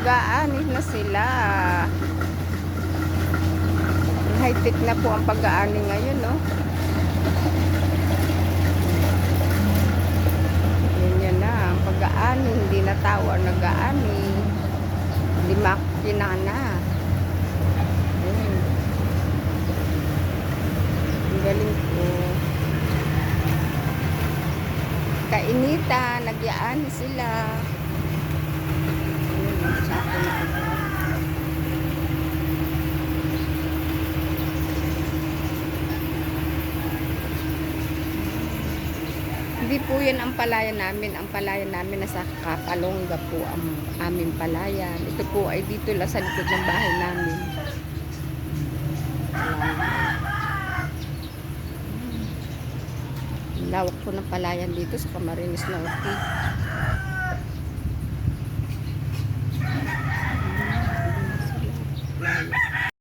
Nag-aanis na sila. High-tech na po ang pag-aani ngayon, no? Yan na, ang pag-aani, hindi na tao ang nag-aani. Hindi makina na. Ang galing po. Kainita, nag-aani sila. Hindi po yan ang palayan namin. Ang palayan namin nasa Kapalongga po ang aming palayan. Ito po ay dito lang sa likod ng bahay namin. Lawak po ng palayan dito sa Camarines Norte.